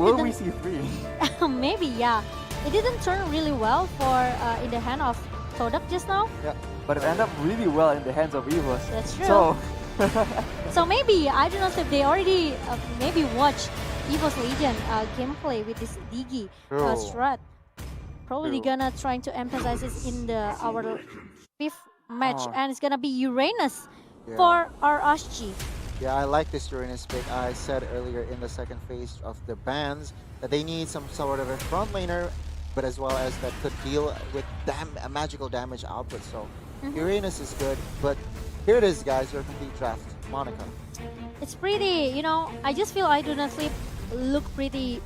it will didn't. we see 3? Maybe, yeah. It didn't turn really well for in the hand of Todak just now. Yeah, but it ended up really well in the hands of Evos. That's true. So, So maybe, I don't know if they already maybe watched Evo's Legend gameplay with this Digi True. strat. Probably True. gonna trying to emphasize this in our 5th match, Oh. and it's gonna be Uranus Yeah. for RSG. Yeah, I like this Uranus pick. I said earlier in the second phase of the bans that they need some sort of a front laner, but as well as that could deal with a magical damage output. So Uranus is good, but here it is, guys. Your complete draft, Monica. It's pretty, I just feel I do not sleep look pretty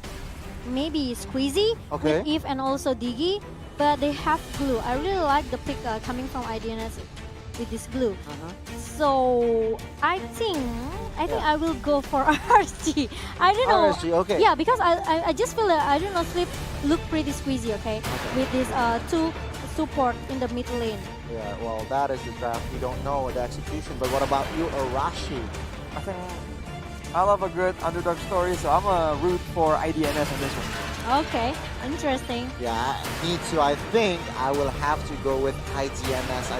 maybe squeezy Okay. with Eve and also Digi, but they have glue. I really like the pick coming from IDNS with this glue. So I think I will go for RSG. I don't know. RSG, okay. Yeah, because I just feel that I do not sleep look pretty squeezy, okay? With this 2 support in the mid lane. Yeah, well, that is the draft. We don't know the execution, but what about you, Arashi? I think I love a good underdog story, so I'm a root for IDNS on this one. Okay, interesting. Yeah, me too. I think I will have to go with IDNS.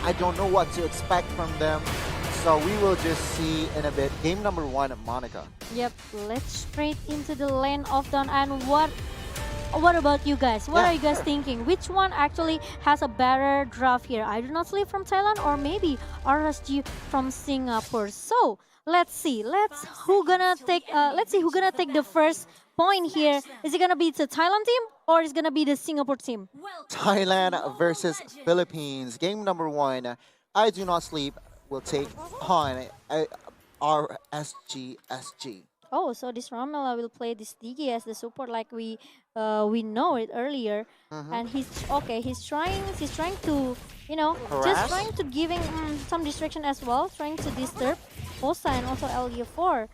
I don't know what to expect from them. So we will just see in a bit. Game number 1, Monica. Yep, let's straight into the lane of Dawn. And what about you guys? What are you guys thinking? Which one actually has a better draft here? I do not sleep from Thailand, or maybe RSG from Singapore. So let's see. Let's see who gonna take the first point here. Is it gonna be the Thailand team or is it gonna be the Singapore team? Thailand versus Philippines. Game number 1. I do not sleep. Will take on RSG. Oh, so this Ramela will play this Digi as the support, like we know it earlier, and he's trying to Harass? just trying to giving some distraction as well, trying to disturb Osa and also LU4.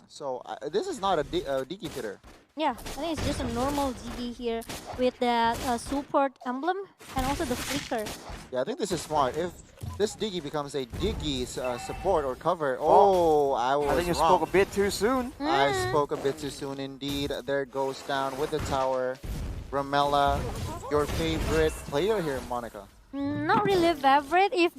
So this is not a Digi hitter. Yeah, I think it's just a normal Digi here with that support emblem and also the flicker. Yeah, I think this is smart. If this Digi becomes a Digi support or cover, I think you wrong. spoke a bit too soon. I spoke a bit too soon indeed. There goes down with the tower. Ramela, your favorite player here, Monica. Not really favorite if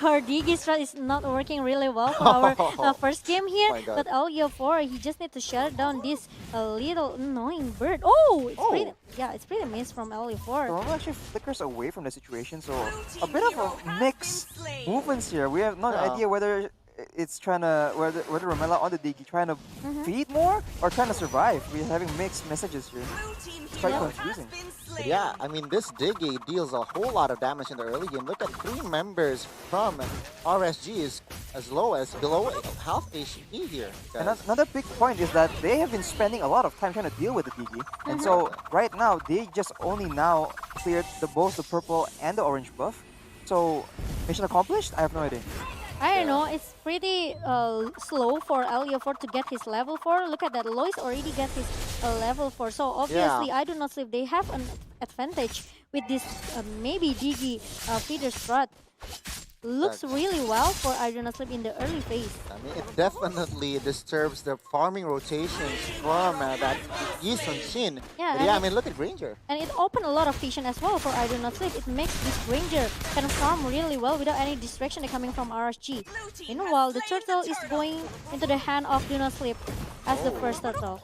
her Digi strat is not working really well for our first game here. My God. But LU4, he just need to shut down this little annoying bird. Oh, it's pretty miss from LU4. Ramela actually flickers away from the situation, so a bit of a mixed movements here. We have no idea whether it's trying to whether Ramela on the Digi trying to feed more or trying to survive. We're having mixed messages here. It's quite confusing. But yeah, I mean, this Digi deals a whole lot of damage in the early game. Look at 3 members from RSG is as low as below half HP here. And Guys. another big point is that they have been spending a lot of time trying to deal with the Digi. And so right now, they just only now cleared both the purple and the orange buff. So mission accomplished? I have no idea. I don't know, it's pretty slow for LU4 to get his level 4. Look at that, Lois already got his level 4. So obviously, I do not sleep. They have an advantage with this maybe Digi feeder strat. Looks really well for I do not sleep in the early phase. I mean, it definitely disturbs the farming rotations from that Yi Sun Shin. Yeah, But yeah, I mean, look at Granger. And it opened a lot of vision as well for I do not sleep. It makes this Ranger can farm really well without any distraction coming from RSG. Meanwhile, the turtle is going into the hand of do not sleep as the first turtle.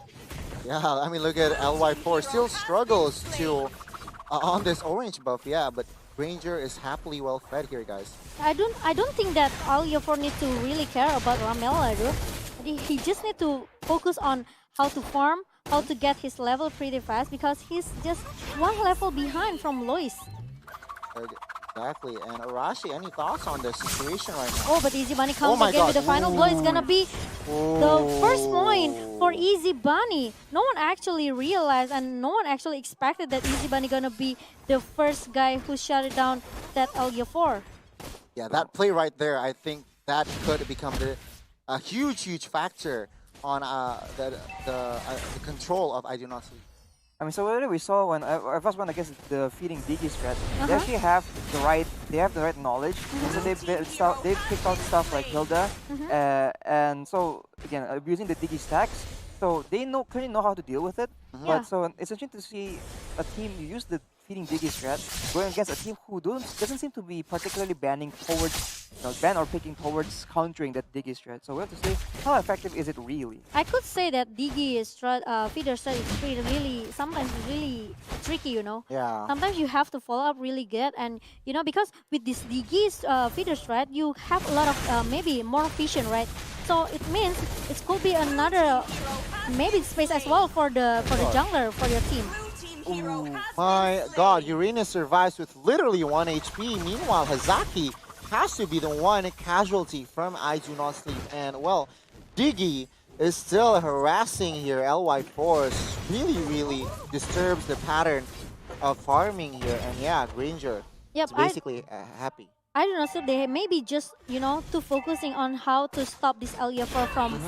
Yeah, I mean, look at LY4 still struggles to on this orange buff. Yeah, but Granger is happily well fed here, guys. I don't think that LU4 needs to really care about Ramela, dude. He just need to focus on how to farm, how to get his level pretty fast, because he's just 1 level behind from Lois. Exactly. And Arashi, any thoughts on the situation right now? Oh, but Easy Bunny comes my again God. with the final blow. It's gonna be the first point for Easy Bunny. No one actually realized and no one actually expected that Easy Bunny gonna be the first guy who shut it down that LU4. Yeah, that play right there, I think that could become a huge factor on the control of I Do Not Sleep. I mean, so what we saw when I first went against the feeding Digi strat, they actually have the right knowledge, and so they've picked out stuff like Hilda, and so again abusing the Digi stacks. So they clearly know how to deal with it. Yeah. But so it's interesting to see a team use the feeding Diggy strat going against a team who doesn't seem to be particularly banning towards, ban or picking towards countering that Diggy strat. So we have to say, how effective is it really? I could say that Digi feeder strat is really sometimes really tricky, Yeah. Sometimes you have to follow up really good, and because with this Digi's feeder strat, you have a lot of maybe more vision, right? So it means it could be another maybe space as well for the jungler for your team. My god, Uranus survives with literally 1 HP. Meanwhile, Hazaki has to be the one casualty from I Do Not Sleep. And well, Diggy is still harassing here. LY Force really disturbs the pattern of farming here. And yeah, Granger Yep, is basically happy. I don't know, so they maybe just, too focusing on how to stop this Eliafor from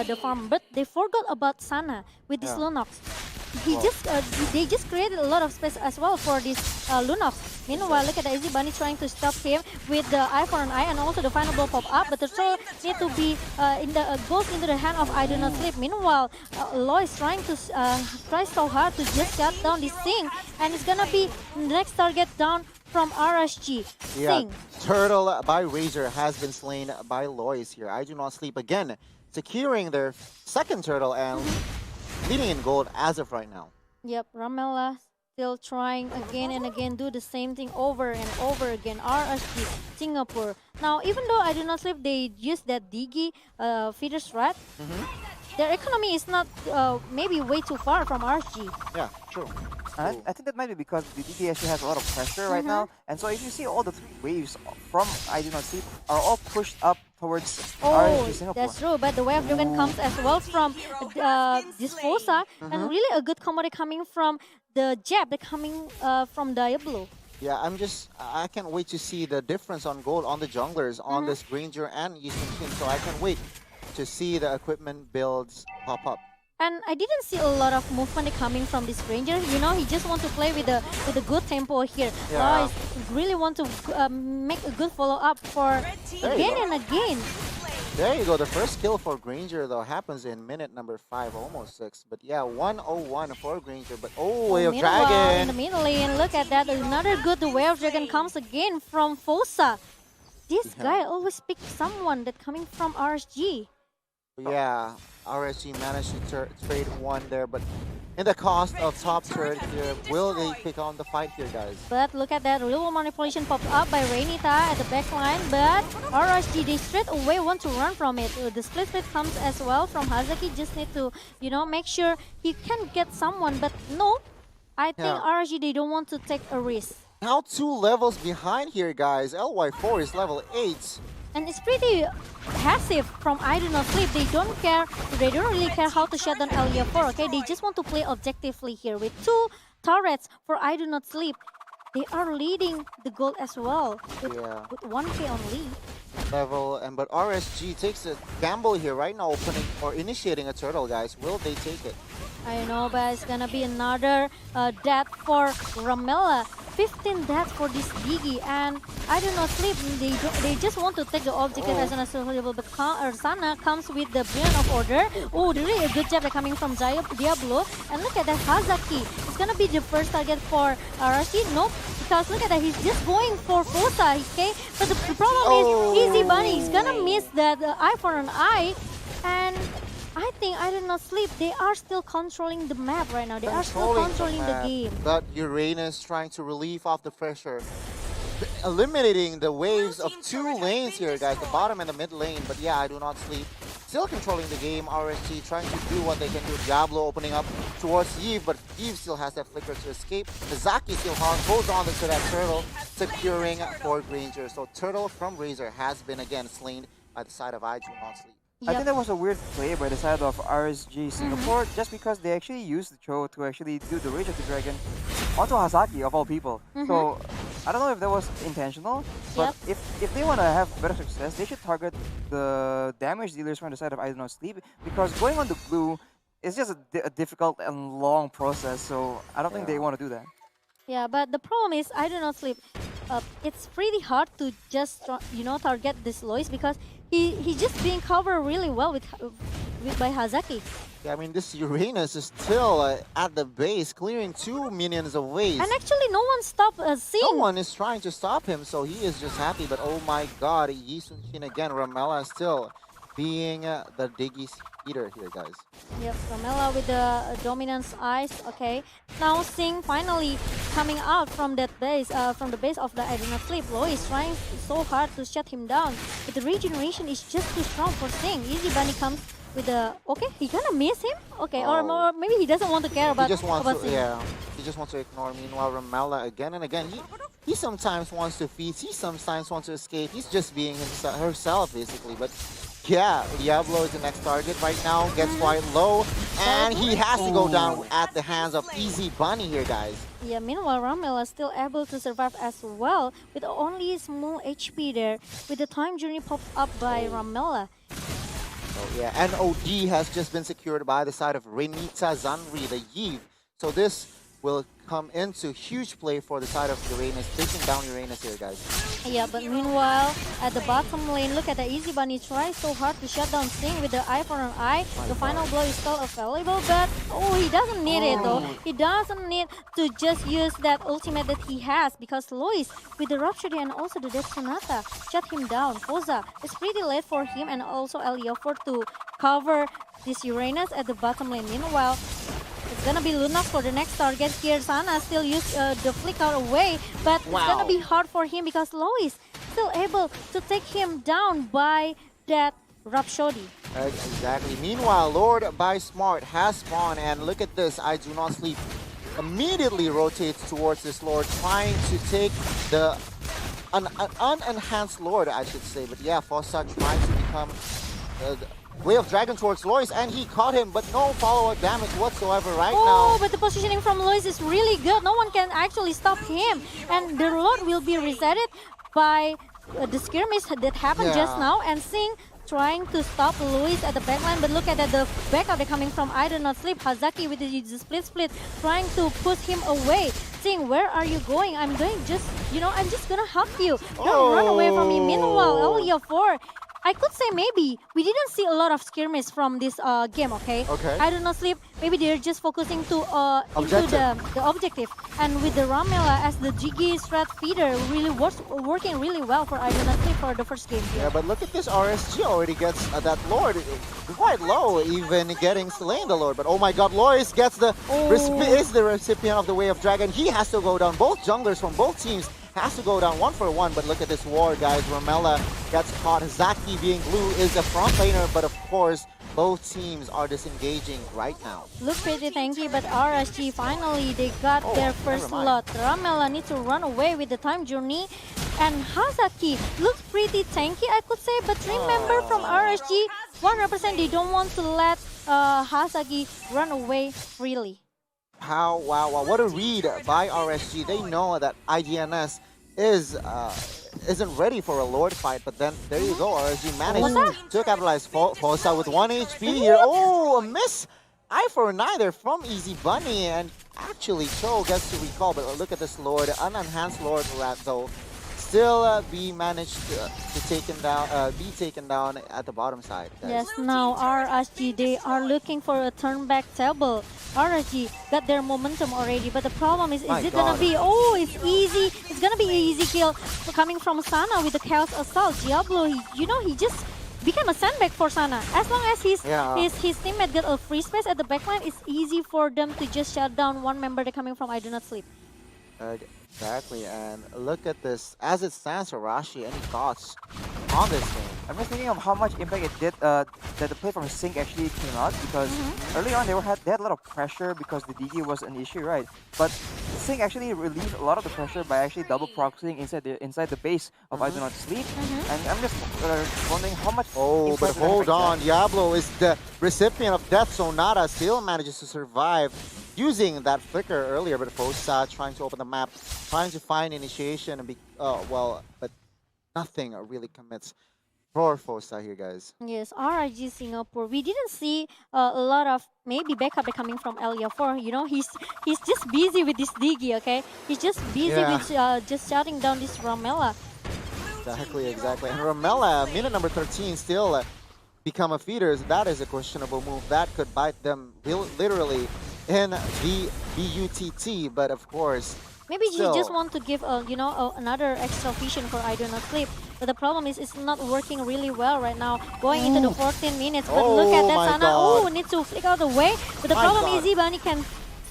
the farm, but they forgot about Sana with this Yeah. Lunox. They just created a lot of space as well for this Lunox. Meanwhile, look at the Easy Bunny trying to stop him with the eye for an eye and also the final blow pop up, but the throw need to be goes into the hand of I Do Not Sleep. Meanwhile, Lois trying to try so hard to just shut down this thing, and it's gonna be next target down from RSG. Yeah, Sing. Turtle by Razor has been slain by Lois here. I Do Not Sleep again, securing their second turtle and leading in gold as of right now. Yep, Ramela still trying again and again, do the same thing over and over again. RSG, Singapore. Now, even though I Do Not Sleep, they use that Digi feeder strat, their economy is not maybe way too far from RSG. Yeah, true. I think that might be because the DD actually has a lot of pressure right now. And so if you see all the 3 waves from I Do Not Sleep are all pushed up towards RSG Singapore. That's true, but the Wave Dragon comes as well from this Fosa, and really a good combo coming from the Jab, coming from Diablo. Yeah, I can't wait to see the difference on gold on the junglers on this Granger and Eastern team. So I can't wait to see the equipment builds pop up. And I didn't see a lot of movement coming from this Ranger. He just want to play with a good tempo here. Yeah. Lois really want to make a good follow up for again and again. There you go. The first kill for Granger though happens in minute number 5, almost 6. But yeah, 101 for Granger. But Wave of Meanwhile, in Dragon. the middle lane, look at that. Another good Wave of Dragon comes again from Fosa. This guy always picks someone that coming from RSG. Yeah, RSG managed to trade one there, but in the cost of top third here, will they pick on the fight here, guys? But look at that, real manipulation popped up by Rainita at the back line, but RSG, they straight away want to run from it. The split comes as well from Hazaki, just need to, make sure he can get someone, but no, I think RSG, they don't want to take a risk. Now 2 levels behind here, guys. LY4 is level 8. And it's pretty passive from I Do Not Sleep. They don't care. They don't really care how to shut down LE4. Okay, they just want to play objectively here with 2 turrets for I Do Not Sleep. They are leading the gold as well with 1k on lead. But RSG takes a gamble here right now, opening or initiating a turtle, guys. Will they take it? I know, but it's gonna be another death for Ramela. 15 deaths for this Digi, and I Do Not Sleep. They just want to take the objective as soon as possible, but Sana comes with the Brilliant of Order. Oh, really a good job coming from Diablo. And look at that, Hazaki. It's gonna be the first target for Arashi. Nope, because look at that, he's just going for Fosa, okay? But the problem is, Easy Bunny is gonna miss that eye for an eye, and I think I Do Not Sleep, they are still controlling the map right now. They are still controlling the game. But Uranus trying to relieve off the pressure. Eliminating the waves of 2 lanes here, guys. The bottom and the mid lane. But yeah, I Do Not Sleep. Still controlling the game. RSG trying to do what they can do. Diablo opening up towards Eve, but Eve still has that flicker to escape. Mizaki still holds on to that turtle, securing for Granger. So Turtle from Razor has been again slain by the side of I Do Not Sleep. I think that was a weird play by the side of RSG Singapore, just because they actually used the Cho to actually do the Rage of the Dragon onto Hazaki, of all people. So, I don't know if that was intentional, but if they want to have better success, they should target the damage dealers from the side of I Do Not Sleep, because going on the blue is just a difficult and long process, so I don't think they want to do that. Yeah, but the problem is I Do Not Sleep. It's pretty hard to just target this Lois, because he's just being covered really well with by Hazaki. Yeah, I mean, this Uranus is still at the base, clearing 2 minions away. And actually, no one stopped Sing. No one is trying to stop him, so he is just happy. But oh my god, Yi Sun-shin again. Ramela still being the Diggy's eater here, guys. Yep, Ramela with the dominance eyes. Okay, now Sing finally coming out from that base, from the base of the IDNS Sleep. Lois trying so hard to shut him down, but the regeneration is just too strong for Sing. Easy Bunny comes with the he gonna miss him. Okay, or maybe he doesn't want to care about. He just wants about to, Sing. he just wants to ignore. Meanwhile, Ramela again and again, he sometimes wants to feed, he sometimes wants to escape. He's just being herself basically, but. Yeah, Diablo is the next target right now, gets quite low, and he has to go down at the hands of Easy Bunny here, guys. Yeah, meanwhile, Ramela is still able to survive as well, with only small HP there, with the time journey popped up by Ramela. So yeah, and OD has just been secured by the side of Renita Zanri, the Yves. So this will come into huge play for the side of Uranus, taking down Uranus here, guys. Yeah, but meanwhile, at the bottom lane, look at the Easy Bunny tries so hard to shut down Sing with the eye for an eye. The final blow is still available, but he doesn't need it though. He doesn't need to just use that ultimate that he has, because Lois with the Rhapsody and also the Death Sonata shut him down. Foza is pretty late for him and also Eliofor to cover this Uranus at the bottom lane. Meanwhile, it's gonna be Lunox for the next target here. Sana still use the flicker away, but it's gonna be hard for him because Lois still able to take him down by that Rhapsody. Exactly. Meanwhile, Lord by Smart has spawned, and look at this. I Do Not Sleep immediately rotates towards this Lord, trying to take the unenhanced Lord, I should say. But yeah, Fossa trying to become Way of Dragon towards Lois, and he caught him, but no follow-up damage whatsoever right now. But the positioning from Lois is really good. No one can actually stop him. And the Lord will be resetted by the skirmish that happened just now. And Sing trying to stop Lois at the backline, but look at that, the backup they're coming from I Do Not Sleep. Hazaki with the split, trying to push him away. Sing, where are you going? I'm going just, I'm just gonna help you. Don't run away from me. Meanwhile, Eliofor, I could say maybe we didn't see a lot of skirmish from this game, okay? I Do Not Sleep, maybe they're just focusing to into the objective. And with the Ramela as the Jiggy strat feeder, really working really well for I Do Not Sleep for the first game here. Yeah, but look at this, RSG already gets that Lord quite low, even getting slain the Lord. But oh my god, Lois gets is the recipient of the Way of Dragon. He has to go down. Both junglers from both teams has to go down 1-for-1, but look at this war, guys. Ramela gets caught. Zaki being blue is the front laner, but of course, both teams are disengaging right now. Look pretty tanky, but RSG finally they got their first lot. Ramela needs to run away with the time journey, and Hazaki looks pretty tanky, I could say, but remember from RSG, 100% they don't want to let Hazaki run away freely. Wow, what a read by RSG. They know that IDNS isn't ready for a Lord fight, but then there you go, RSG managed to capitalize. Fossa with 1 HP here. Oh, a miss! Eye for an eye there from Easy Bunny, and actually Cho gets to recall, but look at this Lord, unenhanced Lord Rat though. Still be managed to be taken down at the bottom side, guys. Yes, now RSG, they are looking for a turn back table. RSG got their momentum already, but the problem is it gonna be, it's easy, it's gonna be an easy kill coming from Sana with the Chaos Assault. Diablo, he just became a sandbag for Sana. As long as his teammate got a free space at the backline, it's easy for them to just shut down one member that coming from I Do Not Sleep. Exactly, and look at this. As it stands, Arashi, any thoughts on this game? I'm just thinking of how much impact it did that the play from Sync actually came out, because early on they had a lot of pressure because the DG was an issue, right? But Sync actually relieved a lot of the pressure by actually double proxying inside the base of I Do Not Sleep. And I'm just wondering how much. But hold on, Diablo is the recipient of Death Sonata, still manages to survive using that flicker earlier, but Fossa trying to open the map, trying to find initiation, and but nothing really commits for Fossa here, guys. Yes, RIG Singapore. We didn't see a lot of maybe backup coming from Eliofor. He's just busy with this Diggy, okay? He's just busy with just shutting down this Ramela. Exactly. And Ramela, minute number 13, still become a feeders, that is a questionable move. That could bite them literally in the BUTT. But of course, Maybe he still, just want to give another extra vision for I Do Not Sleep. But the problem is it's not working really well right now. Going into the 14 minutes. But look at Oh that, my Sana. God. Oh, needs to flick out away. But the My problem God. is Ibani can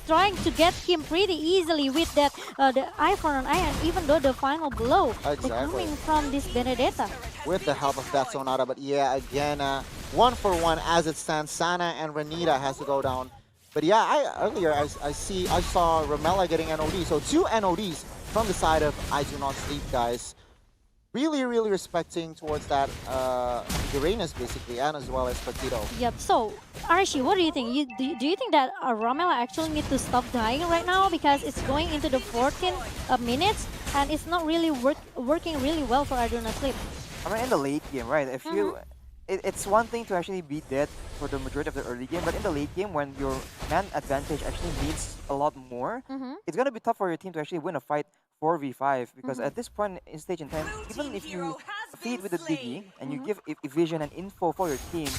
trying to get him pretty easily with that the eye for an eye, and even though the final blow they're Exactly. coming from this Benedetta. With the help of that Sonata. But yeah, again, 1-for-1 as it stands. Sana and Renita has to go down. But yeah, earlier I saw Ramela getting NOD. So 2 NODs from the side of I Do Not Sleep, guys. Really, really respecting towards that Uranus basically, and as well as Paquito. Yep. So, Arishi, what do you think? Do you think that Ramela actually need to stop dying right now because it's going into the 14 minutes and it's not really working really well for I Do Not Sleep? I mean, in the late game, right? If you, it's one thing to actually be dead for the majority of the early game, but in the late game, when your man advantage actually needs a lot more, it's gonna be tough for your team to actually win a fight 4v5 because at this point in stage in time, even if you feed with the Diggy and you give vision and info for your team,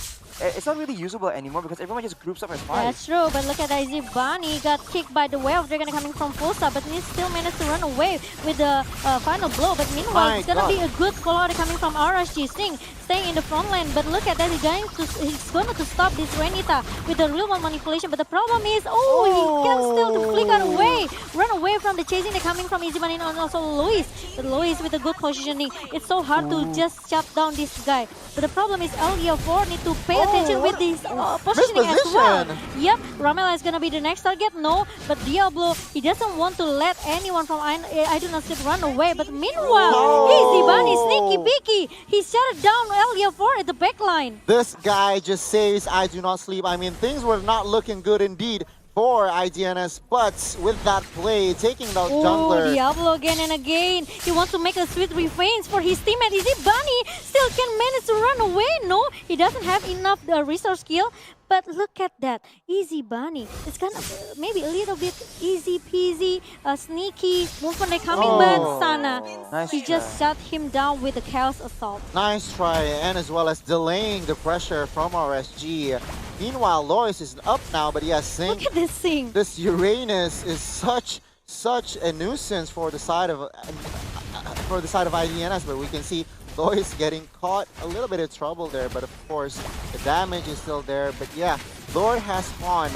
it's not really usable anymore because everyone just groups up as five. That's true, but look at Izzy Bunny got kicked by the wave dragon coming from Fosa, but he still managed to run away with the final blow. But meanwhile, it's gonna be a good call out coming from RSG. Singh staying in the front line, but look at that, he's going to stop this Renita with the real one manipulation. But the problem is, he can still to flick out away, run away from the chasing that coming from Izzy Bunny and also Luis. But Luis with a good positioning, it's so hard to just shut down this guy. But the problem is LDO4 need to pay attention with this positioning as well. Yep, Ramela is gonna be the next target. No, but Diablo, he doesn't want to let anyone from I Do Not Sleep run away. But meanwhile, Easy Bunny, sneaky peeky, he shut down LDO4 at the back line. This guy just says I Do Not Sleep. I mean, things were not looking good indeed for IDNS, but with that play, taking out jungler. Diablo again and again. He wants to make a sweet revenge for his teammate. Is it Bunny? Still can manage to run away? No, he doesn't have enough resource skill. But look at that, Easy Bunny. It's kind of maybe a little bit easy peasy, sneaky movement like coming, but Sana, Nice he just shut him down with the Chaos Assault. Nice try, and as well as delaying the pressure from RSG. Meanwhile, Lois is up now, but yes, Look at this thing. this Uranus is such a nuisance for the side of IDNS, but we can see Lois getting caught a little bit of trouble there, but of course the damage is still there. But yeah, Lord has spawned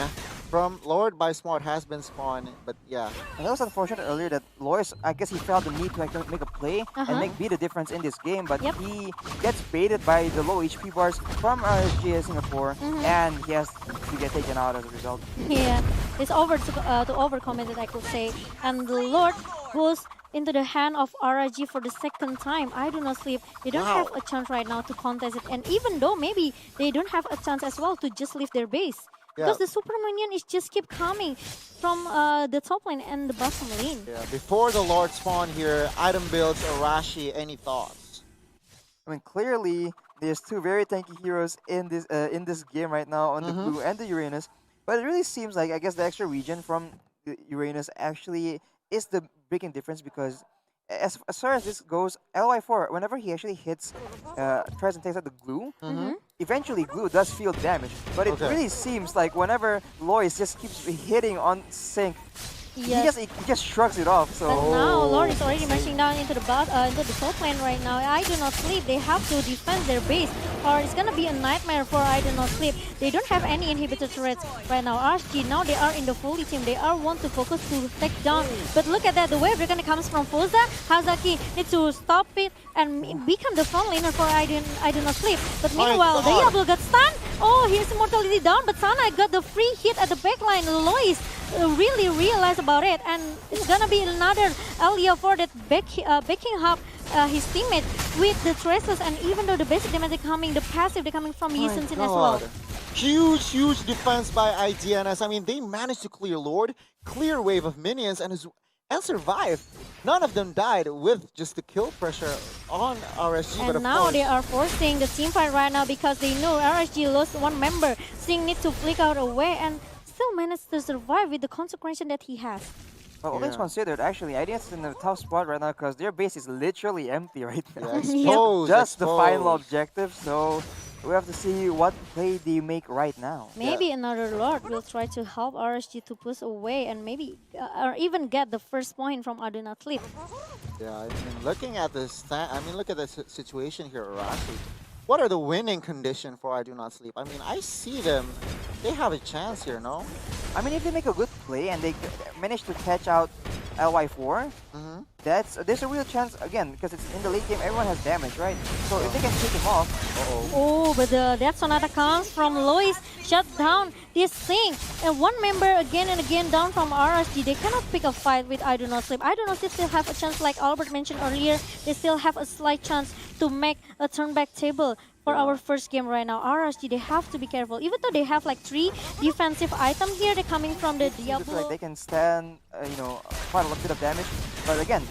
from Lord by Smart has been spawned, but yeah. And it was unfortunate earlier that Lois, I guess he felt the need to actually make a play and be the difference in this game, but he gets baited by the low HP bars from RSG Singapore, and he has to get taken out as a result. Yeah, it's over to overcome it, I could say. And the Lord goes into the hand of RSG for the second time. I Do Not Sleep. They don't have a chance right now to contest it, and even though maybe they don't have a chance as well to just leave their base. Because the super minion is just keep coming from the top lane and the bottom lane. Yeah, before the Lord spawn here, item builds Arashi, any thoughts? I mean, clearly there's two very tanky heroes in this game right now on the blue and the Uranus, but it really seems like I guess the extra region from the Uranus actually is the breaking difference because as far as this goes, LY4 whenever he actually hits, tries and takes out the glue. Eventually, glue does feel damage, but it really seems like whenever Lois just keeps hitting on sync, he just shrugs it off. So But now Lord is already marching down into the top lane right now. I Do Not Sleep. They have to defend their base, or it's gonna be a nightmare for I Do Not Sleep. They don't have any inhibitor turrets right now. RSG now they are in the fully team. They are want to focus to take down. But look at that. The wave dragon comes from Fosa. Hazaki needs to stop it and become the front laner for I Do Not Sleep. But meanwhile, Diablo got stunned. Oh, here's immortality down. But Sana got the free hit at the backline. Lois really realized about it, and it's gonna be another LEO4 that backing up his teammate with the traces, and even though the basic damage is coming, the passive they're coming from Yisun as well. Huge defense by IDNS. I mean, they managed to clear Lord, clear wave of minions, and survive. None of them died with just the kill pressure on RSG. And but of now course, they are forcing the team fight right now because they know RSG lost one member. Singh needs to flick out away and still managed to survive with the consecration that he has. Well, all things considered, actually, IDNS is in a tough spot right now because their base is literally empty right now. exposed, Just the final exposed. objective, so we have to see what play they make right now. Maybe another Lord will try to help RSG to push away and maybe or even get the first point from I Do Not Sleep. Yeah, I mean, looking at this, look at the situation here, Arashi. What are the winning condition for I Do Not Sleep? I mean, I see them. They have a chance here, no? I mean, if they make a good play and they manage to catch out LY4, there's a real chance again because it's in the late game. Everyone has damage, right? So if they can take him off, Oh, but that Sonata comes from Lois, shut down this thing. And one member again and again down from RSG. They cannot pick a fight with I Do Not Sleep. I Do Not Sleep still have a chance, like Albert mentioned earlier. They still have a slight chance to make a turn back table. For our first game right now, RSG, they have to be careful. Even though they have like 3 defensive items here, they're coming from the it's Diablo. like they can stand, quite a bit of damage. But again,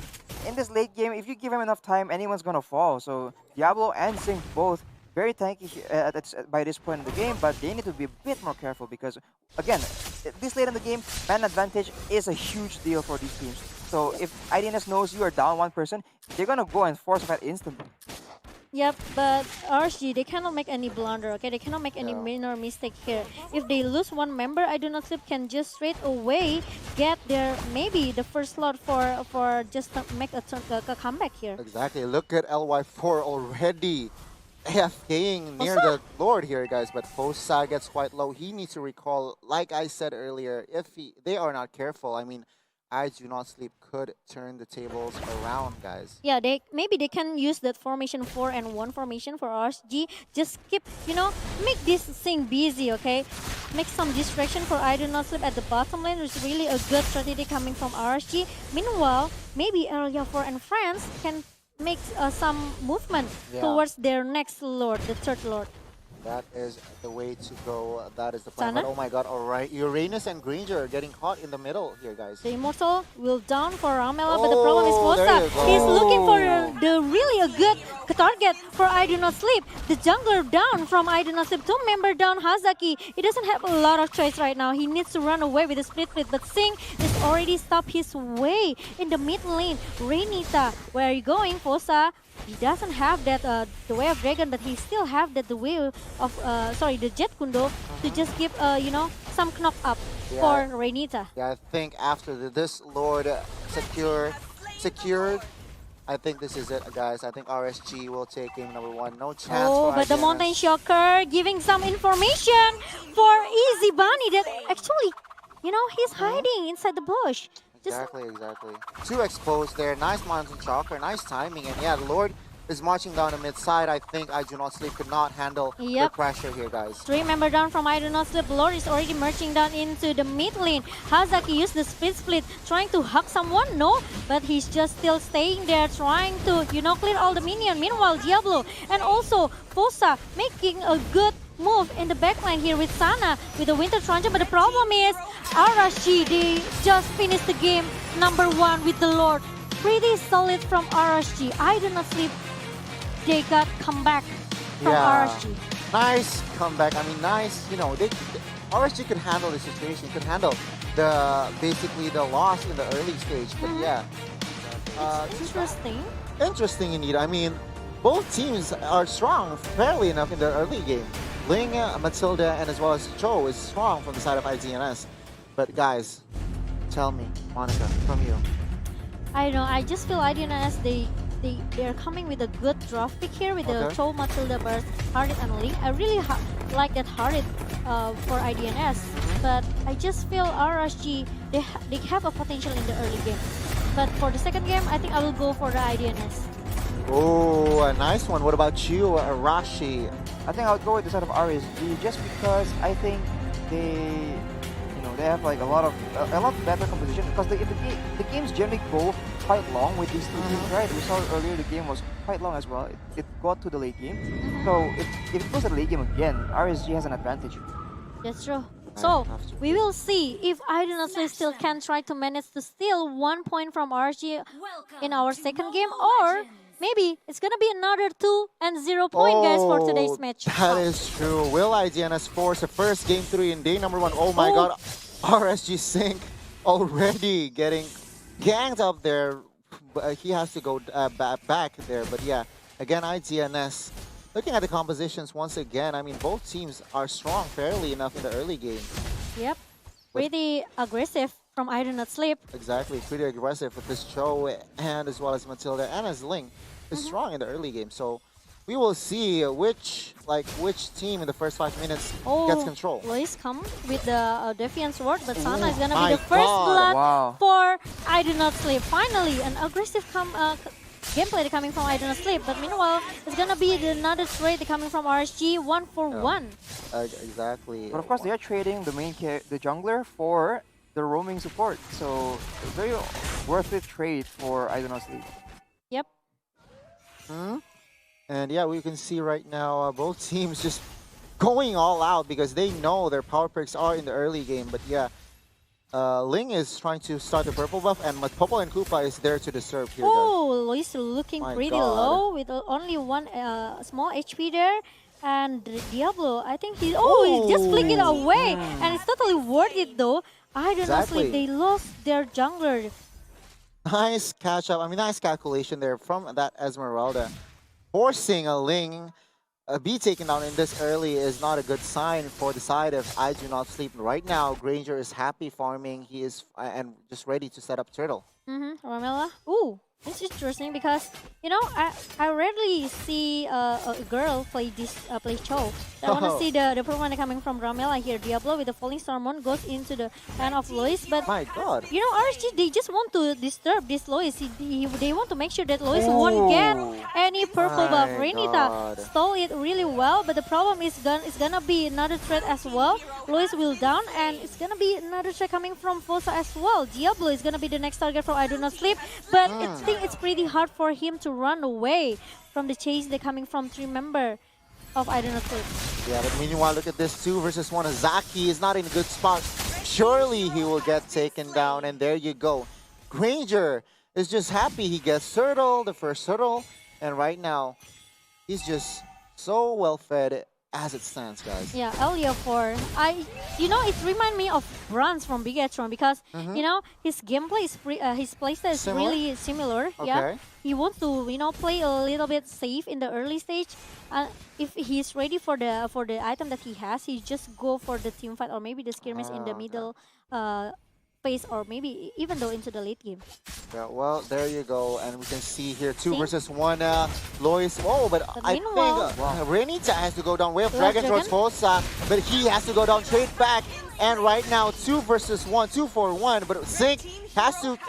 in this late game, if you give him enough time, anyone's gonna fall. So Diablo and Sync both very tanky by this point in the game, but they need to be a bit more careful because, again, this late in the game, man advantage is a huge deal for these teams. So if IDNS knows you are down one person, they're gonna go and force a fight instantly. Yep, but RSG, they cannot make any blunder, okay? They cannot make any minor mistake here. If they lose one member, I Do Not Sleep can just straight away get their, maybe the first slot for just to make a comeback here. Exactly. Look at LY4 already AFKing near the Lord here, guys. But Fosa gets quite low. He needs to recall, like I said earlier, if they are not careful, I mean, I Do Not Sleep could turn the tables around, guys. Yeah, maybe they can use that formation 4 and 1 formation for RSG. Just keep, make this thing busy, okay? Make some distraction for I Do Not Sleep at the bottom lane. There's really a good strategy coming from RSG. Meanwhile, maybe Area 4 and friends can make some movement towards their next Lord, the third Lord. That is the way to go. That is the plan. But oh my god, alright. Uranus and Granger are getting caught in the middle here, guys. The Immortal will down for Ramela, but the problem is Fosa. He's looking for the really a good target for I Do Not Sleep. The jungler down from I Do Not Sleep. 2 member down, Hazaki. He doesn't have a lot of choice right now. He needs to run away with the split, but Sing is already stopped his way in the mid lane. Renita, where are you going, Fosa? He doesn't have that the way of dragon, but he still have that the way of the jet kundo to just give some knock up for Renita. Yeah, I think after this Lord secured, I think this is it, guys. I think RSG will take game number 1. No chance. Oh, but the Mountain Shocker giving some information for Easy Bunny that actually, he's hiding inside the bush. Exactly. Too exposed there. Nice Mountain Shocker, nice timing. And yeah, the Lord is marching down the mid side. I think I Do Not Sleep could not handle the pressure here, guys. 3 member down from I Do Not Sleep. Lord is already marching down into the mid lane. Hazaki used the split, trying to hug someone. No, but he's just still staying there, trying to, clear all the minions. Meanwhile, Diablo and also Fosa making a good move in the backline here with Sana with the Winter Truncheon, but the problem is RSG, they just finished the game number 1 with the Lord. Pretty solid from RSG. I Do Not Sleep, they got comeback from RSG. Nice comeback. I mean, nice, RSG could handle the situation, could handle basically the loss in the early stage, but interesting indeed. I mean, both teams are strong fairly enough in the early game. Ling, Matilda, and as well as Cho is strong from the side of IDNS. But guys, tell me, Monica, from you. I don't know, I just feel IDNS, they're coming with a good draft pick here with the Cho, Matilda, Burst, Harriet, and Ling. I really like that Harriet for IDNS, but I just feel RSG, they have a potential in the early game. But for the second game, I think I will go for the IDNS. Oh, a nice one. What about you, Arashi? I think I would go with the side of RSG just because I think they have like a lot better composition because the games generally go quite long with these two teams, right? We saw earlier the game was quite long as well. It got to the late game, so if it goes to the late game again, RSG has an advantage. That's true. So we will see if I Do Not Sleep still can try to manage to steal 1 point from RSG in our second game, or maybe it's gonna be another 2-0 point, guys, for today's match. That is true. Will IDNS force the first game 3 in day number 1? Oh my god, RSG Sync already getting ganged up there. He has to go back there. But yeah, again, IDNS looking at the compositions once again, I mean, both teams are strong fairly enough in the early game. Yep. Pretty aggressive from I Do Not Sleep. Exactly, pretty aggressive with this Cho and as well as Matilda and as Ling is strong in the early game. So we will see which team in the first 5 minutes gets control. Lois come with the Defiant Sword, but Sana is gonna my be the first God. blood Wow. for I Do Not Sleep. Finally, an aggressive gameplay coming from I Do Not Sleep. But meanwhile, it's gonna be another trade coming from RSG, 1 for 1. Exactly. But of course, they are trading the jungler for the roaming support. So very worth it trade for I Do Not Sleep. Yep. And yeah, we can see right now both teams just going all out because they know their power perks are in the early game. But yeah, Ling is trying to start the purple buff, and Popo and Koopa is there to disturb here. Oh, Lois looking My pretty God. low with only one small HP there. And Diablo, I think he just flicked it away. And it's totally worth it though. I Do Not Sleep, they lost their jungler. Nice catch up. I mean, nice calculation there from that Esmeralda. Forcing a Ling be taken down in this early is not a good sign for the side of I Do Not Sleep. Right now, Granger is happy farming. He is and just ready to set up Turtle. Ramela. Ooh, it's interesting because you know I rarely see a girl play play Cho. I want to see the performance coming from Ramela here. Diablo with the Falling Stormon goes into the hand of Lois, but My God. you know RSG they just want to disturb this Lois. They want to make sure that Lois won't get any purple buff. My Renita God. stole it really well, but the problem is it's gonna be another threat as well. Lois will down, and it's gonna be another threat coming from Fosa as well. Diablo is gonna be the next target for I Do Not Sleep, but I think it's pretty hard for him to run away from the chase they're coming from 3 member of I Do Not Sleep. Yeah, but meanwhile, look at this 2 versus 1. Zaki is not in a good spot. Surely he will get taken down, and there you go. Granger is just happy he gets Turtle, the first Turtle, and right now, he's just so well fed as it stands, guys. Yeah, Elia 4. You know, it reminds me of Bronze from Bigatron because you know his gameplay is his playstyle is Similar? really similar. Yeah, Okay. he wants to play a little bit safe in the early stage. If he's ready for the item that he has, he just go for the team fight or maybe the skirmish in the Okay. middle phase or maybe even though into the late game. Yeah, well, there you go. And we can see here 2 See? versus 1. Lois, oh, but I think meanwhile- Renita has to go down. We have Last Dragon towards Fosa, but he has to go down straight back. And right now, 2 versus 1, 2 for 1. But Sync has to,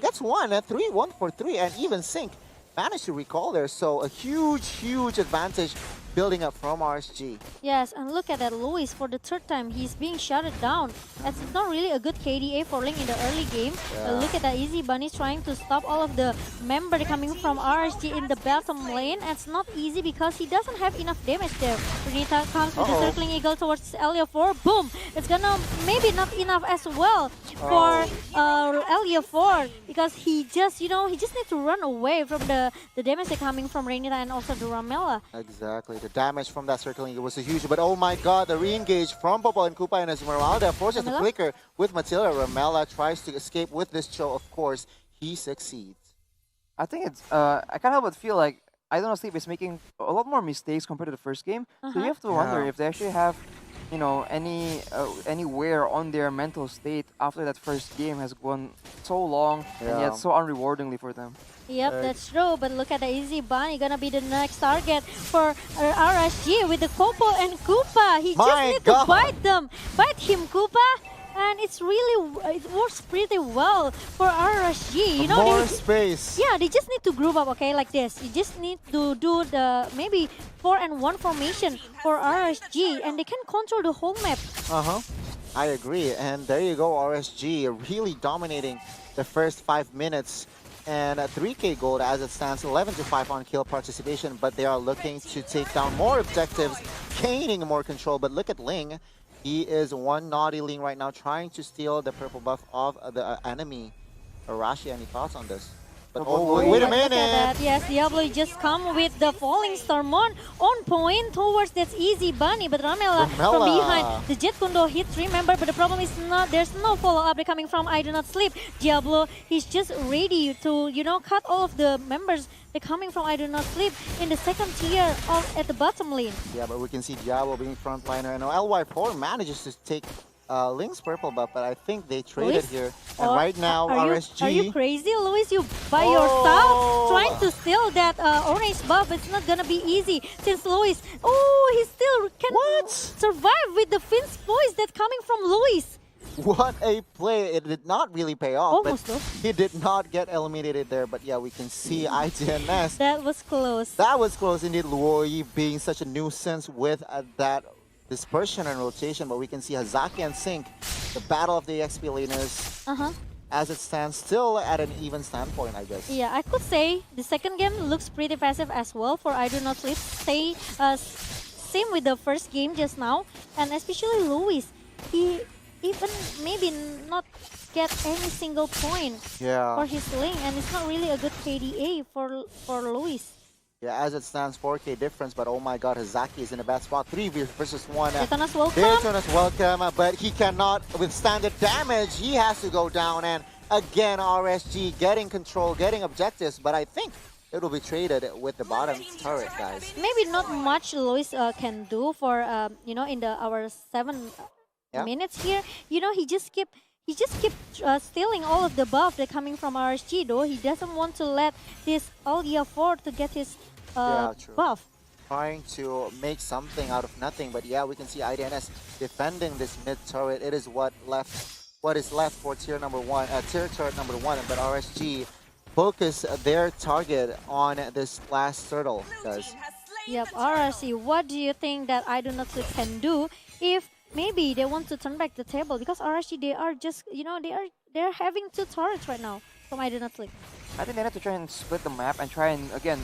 gets 1, 3, 1 for 3. And even Sync managed to recall there. So a huge advantage building up from RSG. Yes, and look at that Luis for the 3rd time. He's being shutted down. It's not really a good KDA for Ling in the early game. Yeah. Look at that Easy Bunny trying to stop all of the member coming from RSG in the bottom lane. It's not easy because he doesn't have enough damage there. Renita comes with the Circling Eagle towards Elia 4. Boom! It's gonna maybe not enough as well for Elia 4 because he just needs to run away from the damage that's coming from Renita and also the Ramela. Exactly. The damage from that circling was a huge, but oh my God, the re-engage from Popo and Koopa and Esmeralda forces the Ramela? flicker with Matilda. Ramela tries to escape with this Cho, of course. He succeeds. I think it's I can't help but feel like I Do Not Sleep is making a lot more mistakes compared to the first game. So you have to wonder if they actually have, any wear on their mental state after that first game has gone so long and yet so unrewardingly for them. Yep, that's true. But look at the Easy Bunny gonna be the next target for RSG with the Popo and Koopa. He just need to bite him, Koopa, and it works pretty well for RSG. You know, More space. yeah, they just need to group up, okay, like this. You just need to do the maybe 4-and-1 formation for RSG, and they can control the whole map. I agree. And there you go, RSG really dominating the first 5 minutes. And 3K gold as it stands, 11-5 on kill participation, but they are looking to take down more objectives, gaining more control. But look at Ling. He is one naughty Ling right now, trying to steal the purple buff of the enemy. Arashi, any thoughts on this? But Double oh, blade. wait a Look at minute. that. Yes, Diablo just come with the falling Stormon on point towards that easy bunny, but Ramela from Ramela. behind. The Jet Kundo hit 3 member, but the problem is not there's no follow-up coming from I Do Not Sleep. Diablo, he's just ready to, cut all of the members. They're coming from I Do Not Sleep in the second tier at the bottom lane. Yeah, but we can see Diablo being frontliner, and LY4 manages to take Link's purple buff, but I think they traded Luis? here. And Or right now, are RSG. are you crazy, Luis? You by Oh. yourself trying to steal that orange buff. It's not gonna be easy since Luis. Oh, he still can survive with the Finn's voice that's coming from Luis. What a play. It did not really pay off, Almost but though. he did not get eliminated there. But yeah, we can see IDNS. That was close. That was close indeed. Luoi being such a nuisance with that dispersion and rotation. But we can see Hazaki and Sync, the battle of the XP laners, as it stands, still at an even standpoint, I guess. Yeah, I could say the second game looks pretty passive as well for I Do Not Sleep. Same with the first game just now, and especially Luis. He even maybe not get any single point Yeah. for his lane, and it's not really a good KDA for Luis. Yeah, as it stands, 4K difference, but oh my god, Hazaki is in a bad spot. 3 versus 1. Daytona's welcome. Daytona's welcome, but he cannot withstand the damage. He has to go down, and again, RSG getting control, getting objectives, but I think it will be traded with the bottom turret, guys. Maybe not much Luis can do for in our 7 minutes here. He just keep stealing all of the buff that coming from RSG though. He doesn't want to let this Algia 4 to get his true. buff. Trying to make something out of nothing, but yeah, we can see IDNS defending this mid turret. It is what is left for tier turret number 1, but RSG focus their target on this last turtle, guys. Yep, RSC, what do you think that I Do Not Sleep can do if maybe they want to turn back the table? Because RSG, they are just, they're having 2 turrets right now from I Do Not Sleep. I think they need to try and split the map and try and again,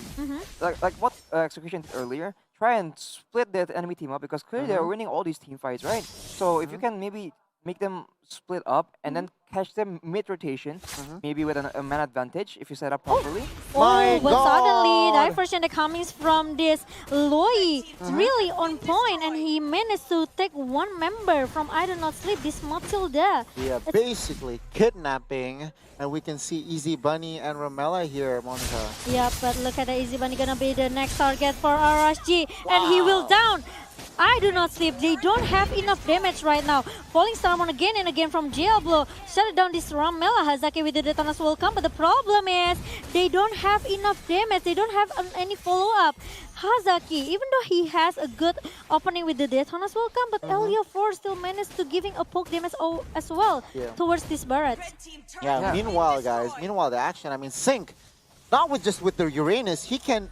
like what Execution did earlier, try and split the enemy team up because clearly they're winning all these team fights, right? So if you can maybe make them split up and then catch them mid rotation, maybe with a man advantage if you set up properly. My but God. suddenly the diversion that comes from this Loi is really on point, and he managed to take 1 member from I Do Not Sleep, this Matilda. Yeah, basically kidnapping, and we can see Easy Bunny and Ramela here, Monica. Yeah, but look at the Easy Bunny gonna be the next target for RSG, and he will down. I Do Not Sleep. They don't have enough damage right now. Falling Starmon again and again from Diablo. Shut down this Ramela. Hazaki with the Detona's will come, but the problem is they don't have enough damage. They don't have any follow-up. Hazaki, even though he has a good opening with the Detona's will come, but Elia 4 still managed to giving a poke damage as well towards this Barret. Yeah, meanwhile, guys, the action, I mean, Sync, not just with the Uranus, he can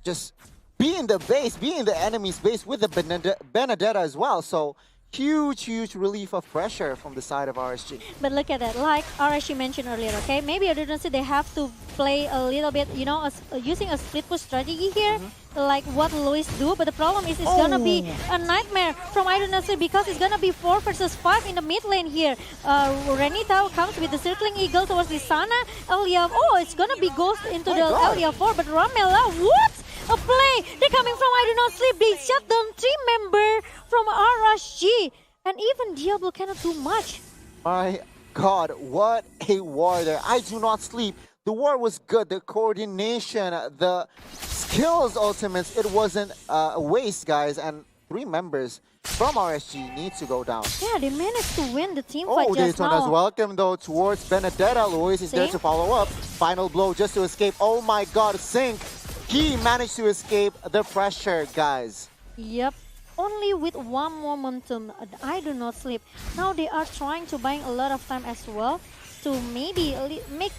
just be in the base, be in the enemy's base with the Benedetta as well. So huge relief of pressure from the side of RSG. But look at that, like RSG mentioned earlier, okay? Maybe I didn't say they have to play a little bit, using a split push strategy here, like what Luis do. But the problem is it's gonna be a nightmare from I Do Not Sleep because it's gonna be 4 versus 5 in the mid lane here. Renita comes with the circling eagle towards the Sana. Elia, it's gonna be ghost into the Elia 4, but Ramela, what? A play! They're coming from I Do Not Sleep. They shut down 3 member from RSG. And even Diablo cannot do much. My God, what a war there. I Do Not Sleep. The war was good. The coordination, the skills ultimates, it wasn't a waste, guys. And 3 members from RSG need to go down. Yeah, they managed to win the team fight just Daytona's now. welcome though towards Benedetta. Luis is there to follow up. Final blow just to escape. Oh my God, Sync. He managed to escape the pressure, guys. Yep. Only with 1 momentum, I Do Not Sleep. Now they are trying to buy a lot of time as well to maybe make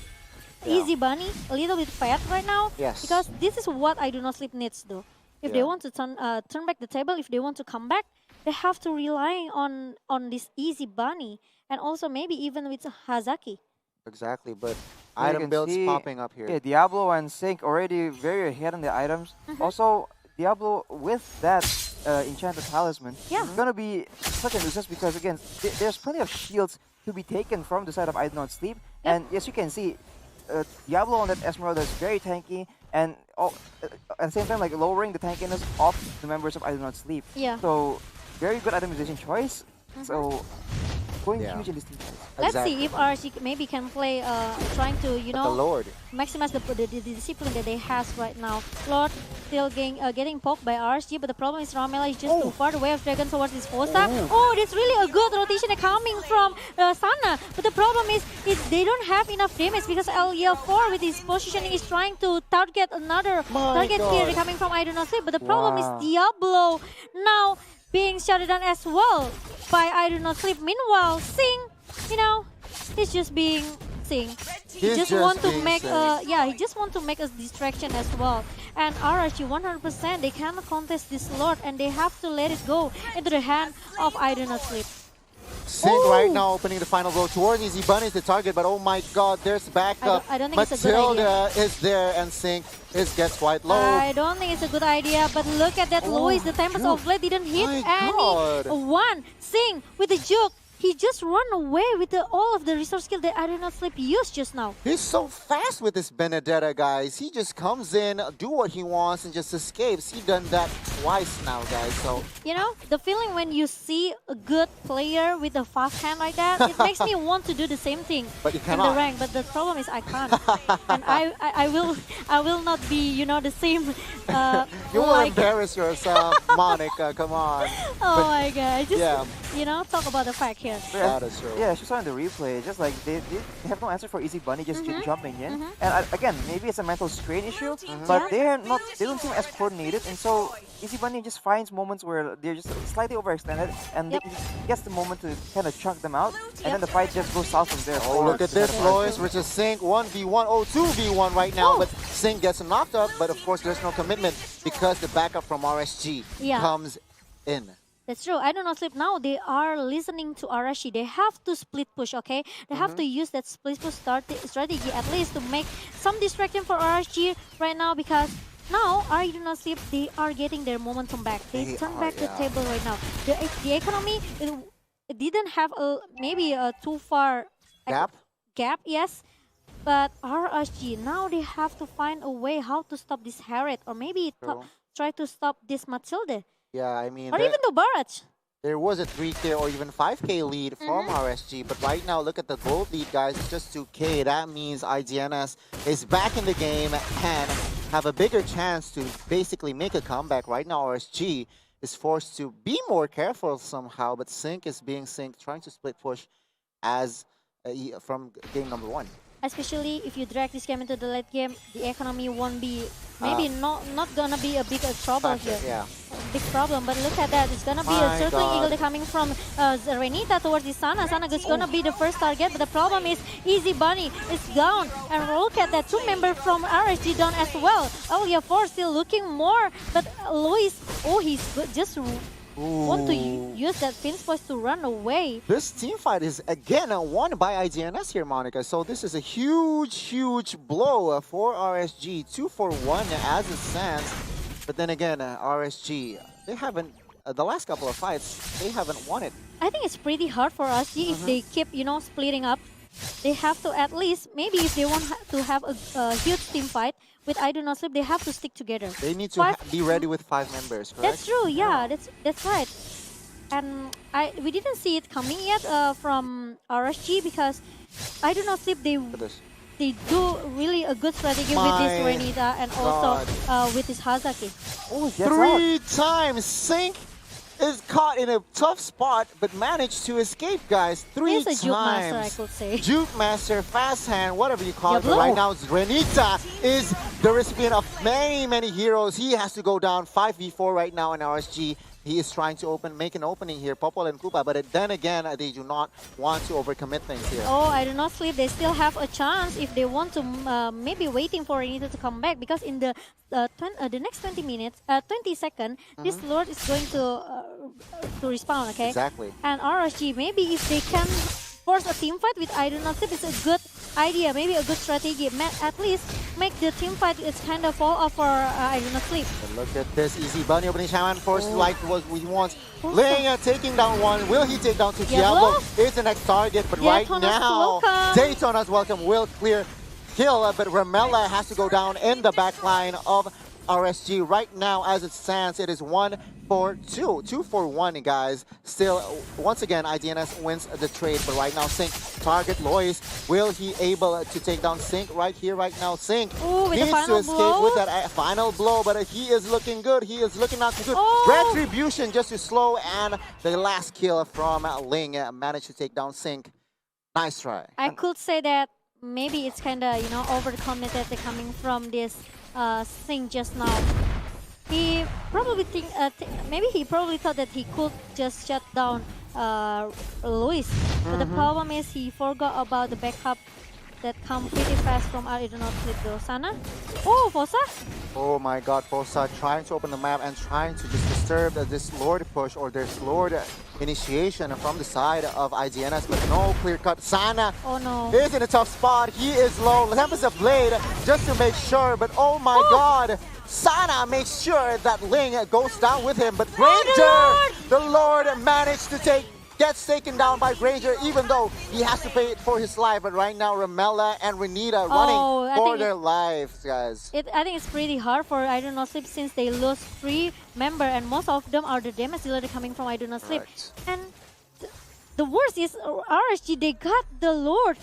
Easy Bunny a little bit fat right now. Yes. Because this is what I Do Not Sleep needs though. If they want to turn back the table, if they want to come back, they have to rely on this Easy Bunny. And also maybe even with Hazaki. Exactly, but You item can builds see, popping up here. Yeah, Diablo and Sync already very ahead on the items. Also, Diablo with that enchanted talisman is gonna be such a nuisance because again, there's plenty of shields to be taken from the side of I Do Not Sleep. And as you can see, Diablo on that Esmeralda is very tanky, and at the same time, like lowering the tankiness of the members of I Do Not Sleep. Yeah. So very good itemization choice. So going Yeah. huge in this team fight. Let's Exactly. see if RSG maybe can play, trying to, you The know, Lord. maximize the discipline that they has right now. Lord still getting poked by RSG, but the problem is Ramela is just too far away of Dragon towards this Fosa. Oh, that's really a good rotation coming from Sana. But the problem is they don't have enough damage because LEL4 with his positioning is trying to target another target here coming from I Do Not Sleep. But the problem is Wow. Diablo now being shut down as well by I Do Not Sleep. Meanwhile, Sing, you know, he's just being Sing. He He's just just want to being make Sing. he just want to make a distraction as well. And RSG 100% they cannot contest this Lord and they have to let it go into the hand of I Do Not Sleep. Sink right now opening the final blow towards Easy Bunny is the target, but oh my god, there's backup. I don't think it's a good Matilda is there and Sink gets quite low. I don't think it's a good idea, but look at that Lois, the Tempest of Blade didn't hit My God. anyone. Sing with the juke. He just run away with all of the resource skill that I Do Not Sleep used just now. He's so fast with this Benedetta, guys. He just comes in, do what he wants, and just escapes. He done that twice now, guys. So You know, the feeling when you see a good player with a fast hand like that, it makes me want to do the same thing But you in the cannot. rank. But the problem is I can't, and I will not be, you know, the same. you will Like, embarrass yourself, Monica. Come on. oh my god! Just Yeah. you know, talk about the fact here. That is true. Yeah, she saw in the replay, just like they have no answer for Easy Bunny just jumping in. And again, maybe it's a mental strain issue, but they don't seem as coordinated, and so Easy Bunny just finds moments where they're just slightly overextended, and Yep. he gets the moment to kind of chunk them out, and then the fight just goes south from there. Oh, look at this, Lois versus Sink. 1v1, oh, 2v1 right now, but Sink gets knocked up, but of course there's no commitment because the backup from RSG Yeah. comes in. That's true. I Do Not Sleep now. They are listening to Arashi. They have to split push, okay? They have to use that split push strategy at least to make some distraction for Arashi right now because now I Do Not Sleep, they are getting their momentum back. They turn back the table right now. The economy, it didn't have maybe a too far Gap? yes. But RSG, now they have to find a way how to stop this Harriet or maybe True. try to stop this Matilde. Yeah, I mean, Or even the Barrage. there was a 3K or even 5K lead from RSG, but right now, look at the gold lead, guys. It's just 2K. That means IDNS is back in the game and have a bigger chance to basically make a comeback. Right now, RSG is forced to be more careful somehow, but Sync is being Sync, trying to split push as from game number 1. Especially if you drag this game into the late game, the economy won't be maybe not gonna be a big trouble here. Yeah. Big problem, but look at that. It's gonna be a My circling God. eagle coming from Renita towards the Sana. Sana is gonna be the first target, but the problem is Easy Bunny is down. And look at that, 2 members from RSG down as well. LEL4 still looking more, but Luis, oh, he's just want to use that Fin's voice to run away. This team fight is again won by IDNS here, Monica. So this is a huge blow for RSG. 2-for-1 as it stands. But then again, RSG, they haven't, the last couple of fights, they haven't won it. I think it's pretty hard for RSG if they keep, you know, splitting up. They have to at least, maybe if they want to have a huge team fight with I Do Not Sleep, they have to stick together. They need to be ready with 5 members, correct? That's true, yeah, that's right. And we didn't see it coming yet from RSG because I Do Not Sleep, they do really a good strategy with this Renita and also with this Hazaki. Oh, 3 times Sync is caught in a tough spot, but managed to escape, guys. 3 He's times. a juke master, I could say. Juke master, fast hand, whatever you call it. But Diablo. right now, Renita is the recipient of many heroes. He has to go down 5v4 right now in RSG. He is trying to make an opening here, Popol and Koopa, but then again, they do not want to overcommit things here. Oh, I Do Not Sleep, they still have a chance if they want to maybe waiting for Renita to come back because in the next 20 minutes, 20 seconds, this Lord is going to respawn, okay? Exactly. And RSG, maybe if they can force a team fight with I Do Not Sleep, it's a good idea, maybe a good strategy. At least make the team fight, it's kind of fall off for I Do Not Sleep. But look at this, Easy Bunny opening Shaman force like what he wants. Linga taking down 1. Will he take down 2? Diablo is the next target, but right Daytona's now, welcome. Daytona's welcome will clear kill, but Ramela has to go down in the back line of RSG. Right now, as it stands, it is 1-for-2. 2-for-1, guys. Still, once again, IDNS wins the trade, but right now, Sync target Lois. Will he able to take down Sync right here, right now? Sync Ooh, with the needs to final escape blow? with that final blow, but he is looking good. He is looking not too good. Oh. Retribution just to slow, and the last kill from Ling managed to take down Sync. Nice try. I could say that maybe it's kind of, you know, overcommitted coming from this thing just now. He probably maybe he probably thought that he could just shut down Luis. But the problem is he forgot about the backup that come pretty fast from I don't know the Sana. Oh, Fosa! Oh my god, Fosa trying to open the map and trying to just disturb this Lord push or this Lord initiation from the side of IDNS, but no clear cut. Sana Oh no. is in a tough spot. He is low. Tempest of Blade just to make sure, but oh my god. Sana makes sure that Ling goes down with him, but Granger, the Lord managed to gets taken down by Granger, even though he has to pay it for his life. But right now, Ramela and Renita running for their lives, guys. I think it's pretty hard for I do not sleep since they lose 3 members and most of them are the damage dealer coming from I do not sleep. Right. And the worst is RSG, they got the Lord.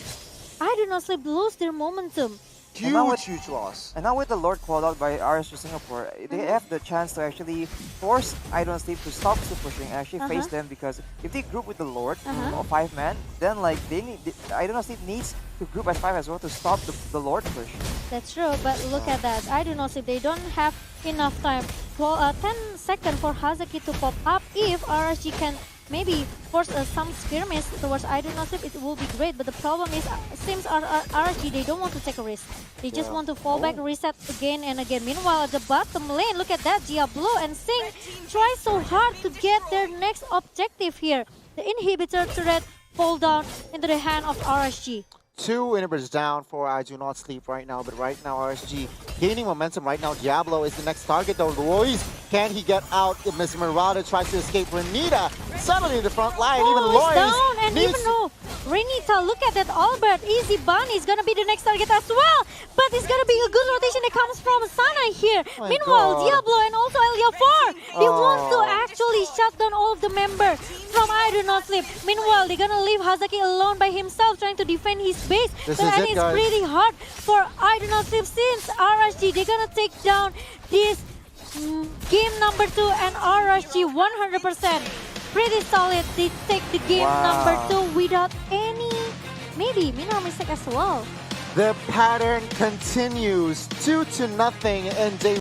I do not sleep lose their momentum. Huge loss. And now with the Lord called out by RSG Singapore, they have the chance to actually force I Don't Sleep to stop the pushing and actually face them, because if they group with the Lord or 5-man, then like I Don't Sleep needs to group as 5 as well to stop the Lord push. That's true, but look at that. I do not sleep. They don't have enough time. For 10 seconds for Hazaki to pop up. If RSG can maybe force some skirmish towards I do not sleep, it will be great. But the problem is, seems RSG, they don't want to take a risk. They just want to fall back, reset again and again. Meanwhile, at the bottom lane, look at that. Diablo and Sing try so hard to get their next objective here. The inhibitor turret fall down into the hand of RSG. 2 inhibitors down for I Do Not Sleep right now, but right now RSG gaining momentum right now. Diablo is the next target though. Royce, can he get out? If Miss Murata tries to escape, Renita suddenly in the front line. Even Lois down, and even though Renita, look at that Albert, Easy Bunny is gonna be the next target as well. But it's gonna be a good rotation that comes from Sana here. Meanwhile, Diablo and also Elia4, they want to actually shut down all of the members from I Do Not Sleep. Meanwhile, they're gonna leave Hazaki alone by himself trying to defend his base. But I think it's pretty hard for I Do Not Sleep since RSG, they're gonna take down this game number 2 and RSG 100%. Pretty solid. They take the game number 2 without any, maybe, minor mistake as well. The pattern continues 2-0 in day